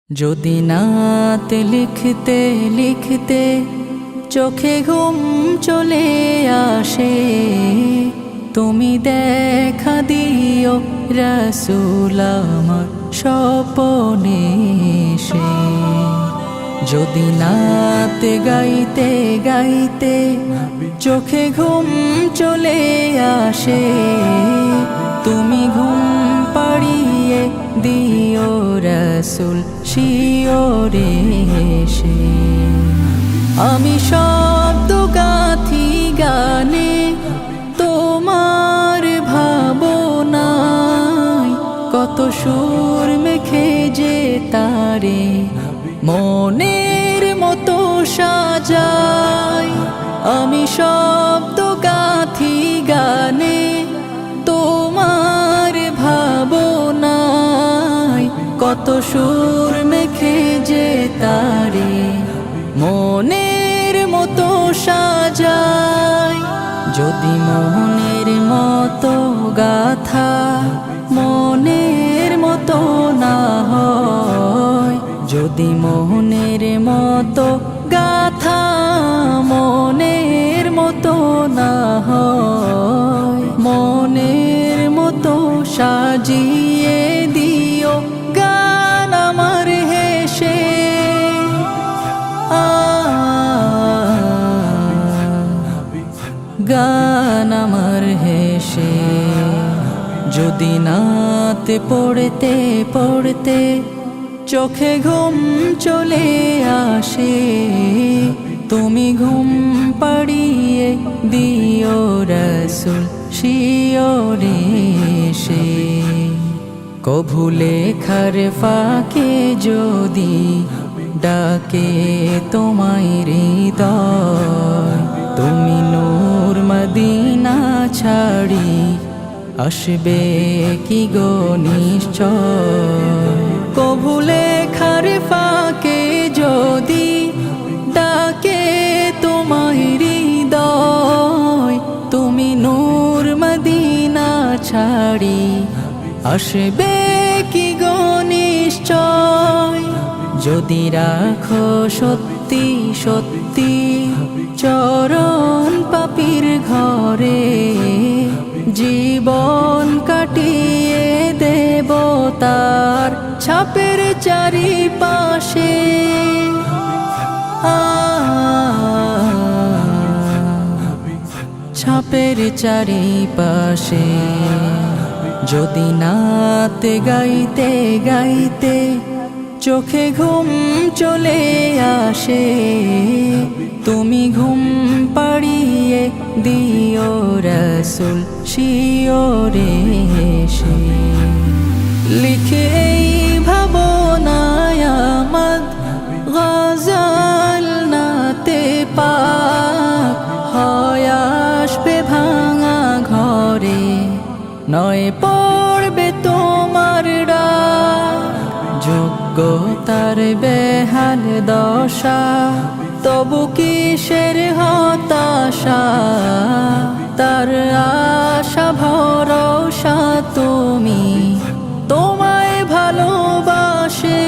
যদি নাত লিখতে লিখতে চোখে ঘুম চলে আসে, তুমি দেখা দিও রাসূল আমার স্বপ্নে এসে। যদি নাত গাইতে গাইতে চোখে ঘুম চলে আসে, তুমি ঘুম পাড়িয়ে দিও রাসূল শিওরে এসে। আমি শব্দ গাথি গানে তোমার ভাবনায়, কত সুর মেখে যে তারে মনের মতো সাজাই। আমি শব্দ গাথি গানে তোমার ভাবনায়, কত সুর মেখে যে তারে মনের মতো সাজাই। যদি মনের মতো গাথা মনের মতো না হয়, যদি মনের মতো গাথা মনের মতো না হয়, মনের মতো সাজিয়ে দিও গান আমার হেসে। গান আমার হেসে। যদি নাত পড়তে পড়তে চোখে ঘুম চলে আসে, তুমি ঘুম পাড়িয়ে দিও রাসূল শিওরে এসে। কভু লেখার ফাঁকে যদি ডাকে তোমায় হৃদয়, তুমি নূর মদিনা ছাড়ি আসবে কি গো নিশ্চয়। কভু লেখার ফাঁকে যদি ডাকে তোমায় হৃদয়, তুমি নূর মদিনা ছাড়ি আসবে কি গো নিশ্চয়। যদি রাখো সত্যি সত্যি চরণ পাপীর ঘরে, জীবন কাটিয়ে দেব তার ছাপের চারিপাশে। ছাপের চারিপাশে। যদি নাত গাইতে গাইতে চোখে ঘুম চলে আসে, তুমি ঘুম পাড়িয়ে দিও রাসূল শিওরে এসে। লিখে এই ভাবনায় আমদ গজল নাতে পাক, হয় আসবে ভাঙা ঘরে, নয় পড়বে তোমার ডাক। যোগ্যতার বেহাল দশা, তবু কিসের হতাশা, তার আশা ভরসা তুমি, তোমায় ভালোবাসে।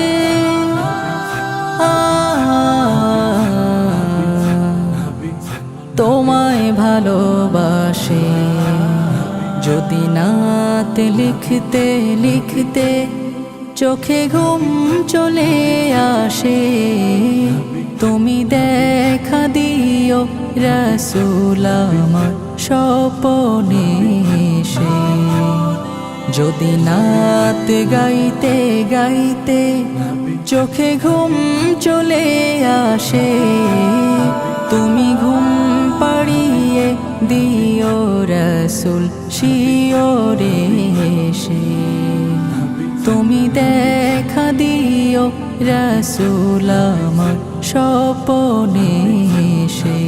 তোমায় ভালোবাসে। যদি নাত লিখতে লিখতে চোখে ঘুম চলে আসে, তুমি দেখা দিও রাসূল আমার স্বপ্নে এসে। যদি নাত গাইতে গাইতে চোখে ঘুম চলে আসে, তুমি ঘুম পাড়িয়ে দিও রাসূল শিওরে এসে। তুমি দেখা দিও রাসূল আমার স্বপ্নে এসে।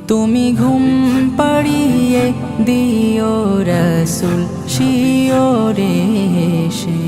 তুমি ঘুম পাড়িয়ে দিও রাসূল শিওরে এসে।